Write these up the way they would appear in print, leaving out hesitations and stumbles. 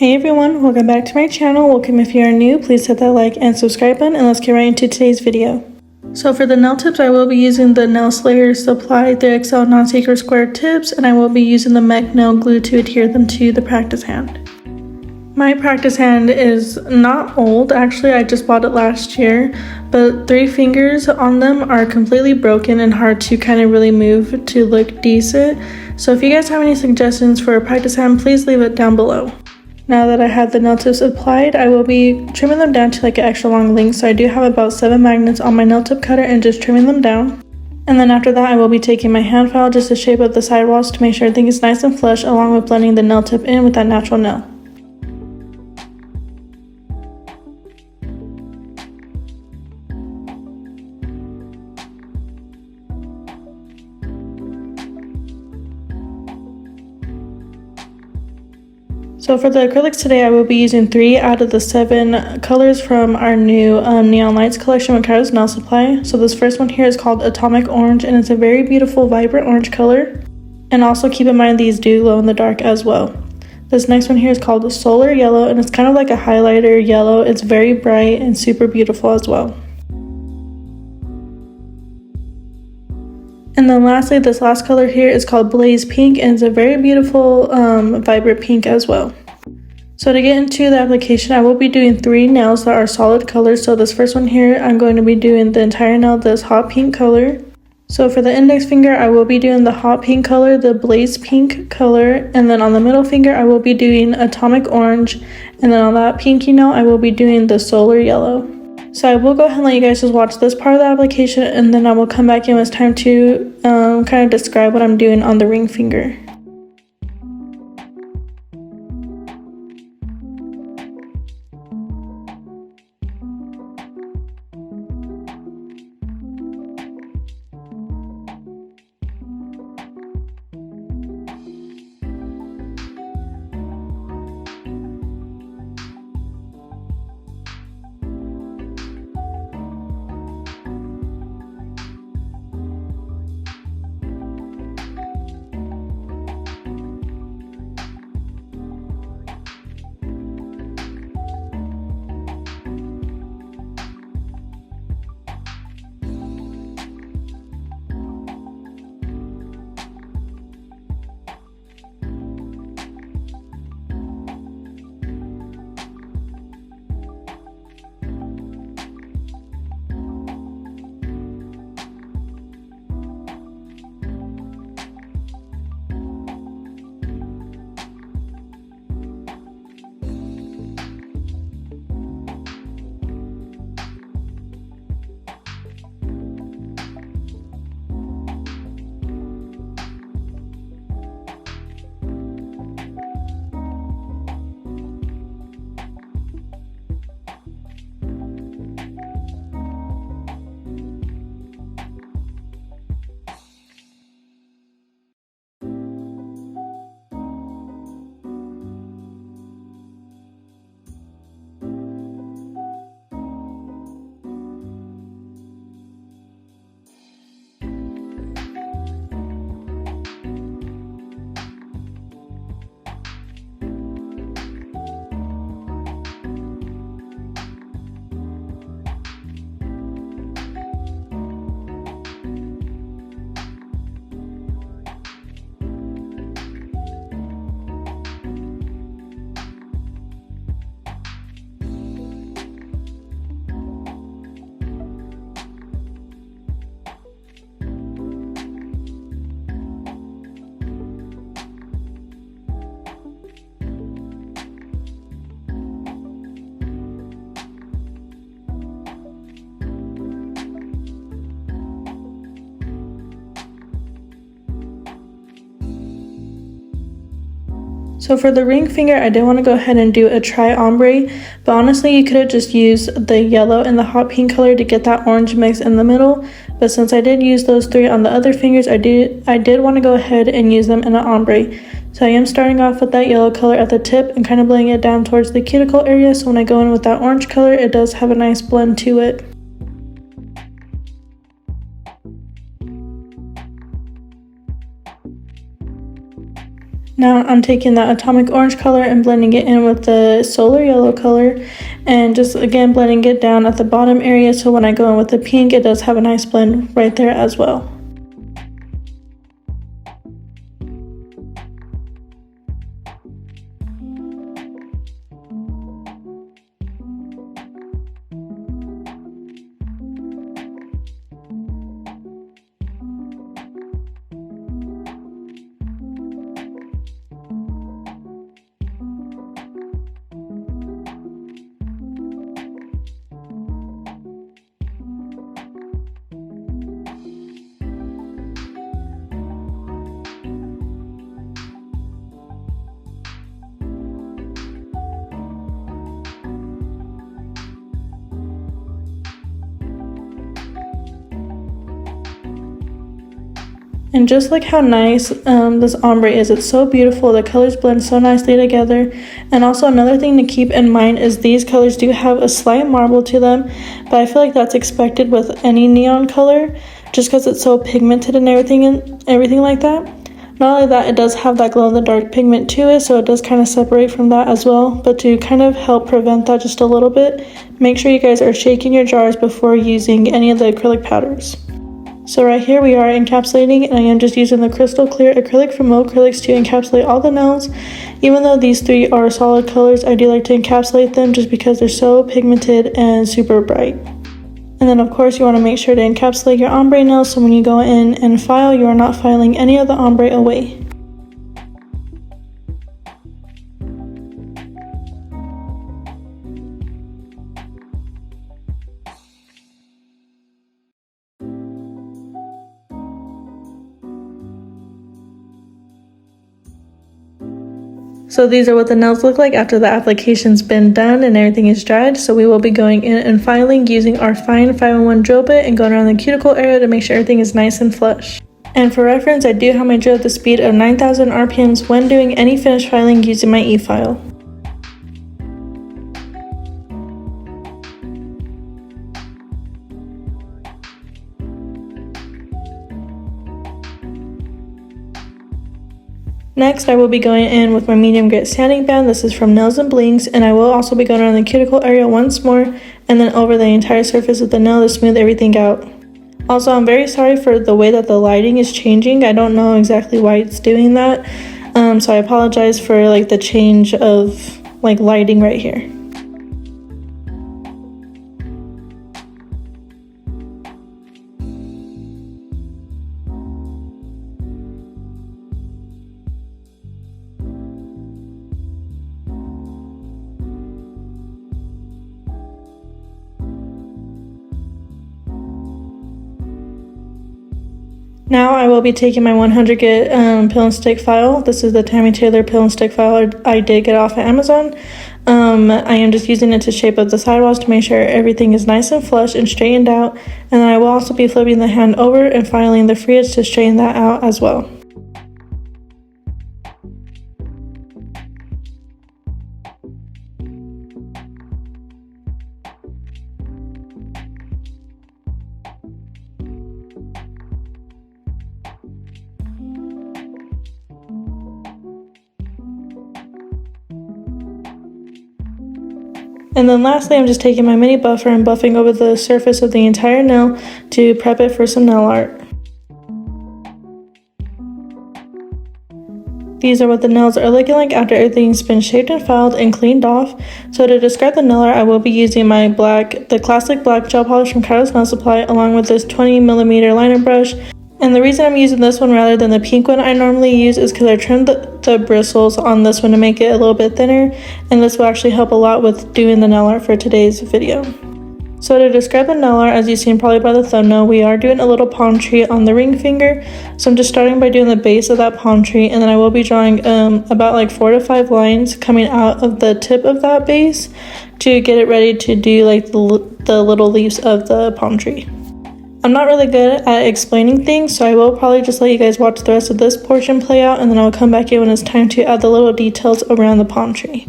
Hey everyone, welcome back to my channel. Welcome if you are new, please hit that like and subscribe button, and let's get right into today's video. So for the nail tips, I will be using the Nail Slayer Supply 3XL non-secret square tips, and I will be using the MAC nail glue to adhere them to the practice hand. My practice hand is not old, actually I just bought it last year, but 3 fingers on them are completely broken and hard to kind of really move to look decent. So if you guys have any suggestions for a practice hand, please leave it down below. Now that I have the nail tips applied, I will be trimming them down to like an extra long length, so I do have about 7 magnets on my nail tip cutter and just trimming them down. And then after that, I will be taking my hand file just to shape up the sidewalls to make sure everything is nice and flush, along with blending the nail tip in with that natural nail. So for the acrylics today, I will be using 3 out of the 7 colors from our new Neon Lights collection with KAIROSE Nail Supply. So this first one here is called Atomic Orange, and it's a very beautiful, vibrant orange color. And also keep in mind these do glow in the dark as well. This next one here is called Solar Yellow, and it's kind of like a highlighter yellow. It's very bright and super beautiful as well. And then lastly, this last color here is called Blaze Pink, and it's a very beautiful, vibrant pink as well. So to get into the application, I will be doing 3 nails that are solid colors. So this first one here, I'm going to be doing the entire nail this hot pink color. So for the index finger, I will be doing the hot pink color, the Blaze Pink color, and then on the middle finger, I will be doing Atomic Orange, and then on that pinky nail, I will be doing the Solar Yellow. So I will go ahead and let you guys just watch this part of the application, and then I will come back in when it's time to kind of describe what I'm doing on the ring finger. So for the ring finger, I did want to go ahead and do a tri ombre, but honestly you could have just used the yellow and the hot pink color to get that orange mix in the middle. But since I did use those 3 on the other fingers, I did want to go ahead and use them in an ombre. So I am starting off with that yellow color at the tip and kind of blending it down towards the cuticle area, so when I go in with that orange color, it does have a nice blend to it. Now I'm taking that atomic orange color and blending it in with the solar yellow color, and just again blending it down at the bottom area, so when I go in with the pink it does have a nice blend right there as well. And just like how nice this ombre is, it's so beautiful. The colors blend so nicely together. And also another thing to keep in mind is these colors do have a slight marble to them, but I feel like that's expected with any neon color, just because it's so pigmented and everything like that. Not only that, it does have that glow in the dark pigment to it, so it does kind of separate from that as well. But to kind of help prevent that just a little bit, make sure you guys are shaking your jars before using any of the acrylic powders. So right here we are encapsulating, and I am just using the crystal clear acrylic from 𝐿 to encapsulate all the nails. Even though these three are solid colors, I do like to encapsulate them just because they're so pigmented and super bright. And then of course you want to make sure to encapsulate your ombre nails, so when you go in and file, you are not filing any of the ombre away. So these are what the nails look like after the application's been done and everything is dried. So we will be going in and filing using our fine 5-in-1 drill bit and going around the cuticle area to make sure everything is nice and flush. And for reference, I do have my drill at the speed of 9,000 RPMs when doing any finish filing using my e-file. Next, I will be going in with my medium grit sanding band. This is from Nails and Blings, and I will also be going around the cuticle area once more and then over the entire surface of the nail to smooth everything out. Also, I'm very sorry for the way that the lighting is changing. I don't know exactly why it's doing that, so I apologize for like the change of like lighting right here. Now I will be taking my 100 grit pill and stick file. This is the Tammy Taylor pill and stick file I did get off of Amazon. I am just using it to shape up the sidewalls to make sure everything is nice and flush and straightened out. And then I will also be flipping the hand over and filing the free edge to straighten that out as well. And then lastly, I'm just taking my mini buffer and buffing over the surface of the entire nail to prep it for some nail art. These are what the nails are looking like after everything's been shaped and filed and cleaned off. So to describe the nail art, I will be using the classic black gel polish from KAIROSE Nail Supply along with this 20mm liner brush. And the reason I'm using this one rather than the pink one I normally use is because I trimmed the bristles on this one to make it a little bit thinner, and this will actually help a lot with doing the nail art for today's video. So to describe the nail art, as you've seen probably by the thumbnail, we are doing a little palm tree on the ring finger. So I'm just starting by doing the base of that palm tree, and then I will be drawing about like 4 to 5 lines coming out of the tip of that base to get it ready to do like the little leaves of the palm tree. I'm not really good at explaining things, so I will probably just let you guys watch the rest of this portion play out, and then I'll come back in when it's time to add the little details around the palm tree.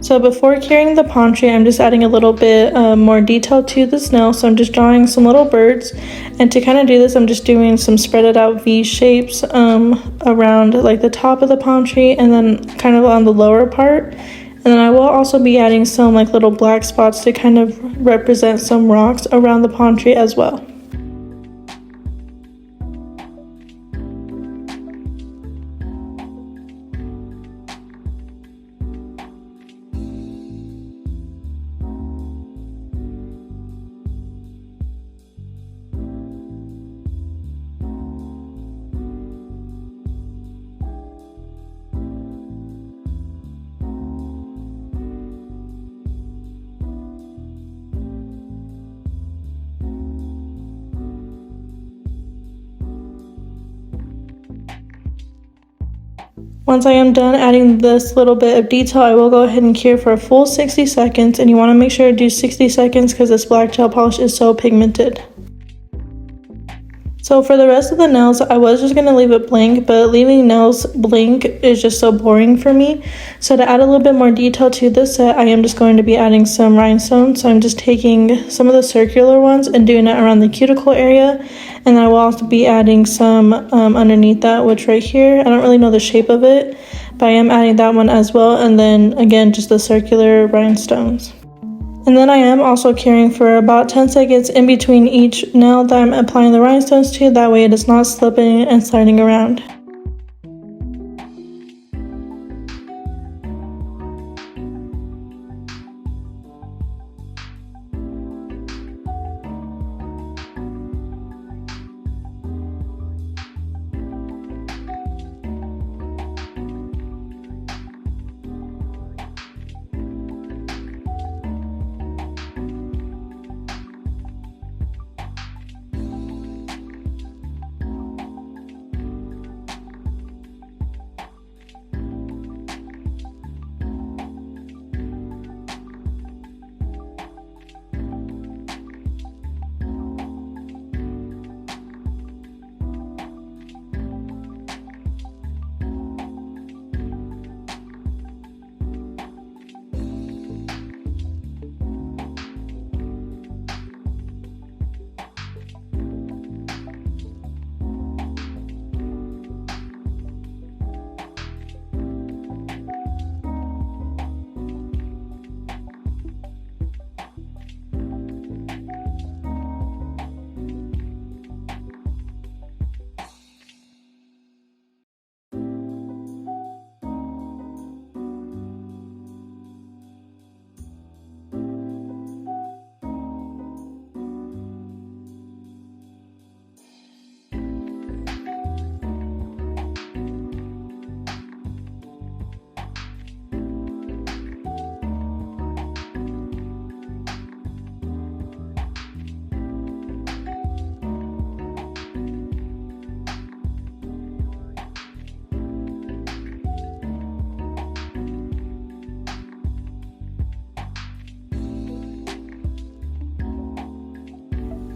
So before curing the palm tree, I'm just adding a little bit more detail to this nail. So I'm just drawing some little birds, and to kind of do this, I'm just doing some spreaded out V shapes around like the top of the palm tree and then kind of on the lower part. And then I will also be adding some like little black spots to kind of represent some rocks around the palm tree as well. Once I am done adding this little bit of detail, I will go ahead and cure for a full 60 seconds, and you want to make sure to do 60 seconds because this black gel polish is so pigmented. So for the rest of the nails, I was just going to leave it blank, but leaving nails blank is just so boring for me. So to add a little bit more detail to this set, I am just going to be adding some rhinestones. So I'm just taking some of the circular ones and doing it around the cuticle area. And then I will also be adding some underneath that, which right here, I don't really know the shape of it, but I am adding that one as well. And then again, just the circular rhinestones. And then I am also curing for about 10 seconds in between each nail that I'm applying the rhinestones to, that way it is not slipping and sliding around.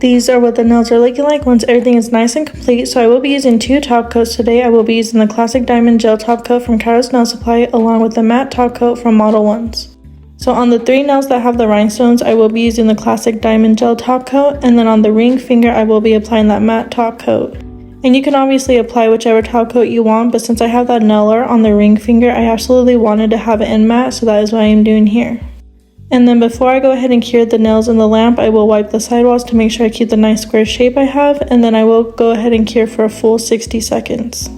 These are what the nails are looking like once everything is nice and complete. So I will be using two top coats today. I will be using the Classic Diamond Gel Top Coat from KAIROSE Nail Supply along with the matte top coat from Model 1s. So on the 3 nails that have the rhinestones, I will be using the Classic Diamond Gel Top Coat, and then on the ring finger, I will be applying that matte top coat. And you can obviously apply whichever top coat you want, but since I have that nail art on the ring finger, I absolutely wanted to have it in matte, so that is what I am doing here. And then before I go ahead and cure the nails in the lamp, I will wipe the sidewalls to make sure I keep the nice square shape I have, and then I will go ahead and cure for a full 60 seconds.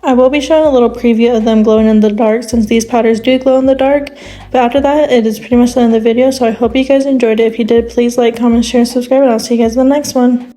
I will be showing a little preview of them glowing in the dark since these powders do glow in the dark, but after that it is pretty much the end of the video, so I hope you guys enjoyed it. If you did, please like, comment, share, and subscribe, and I'll see you guys in the next one.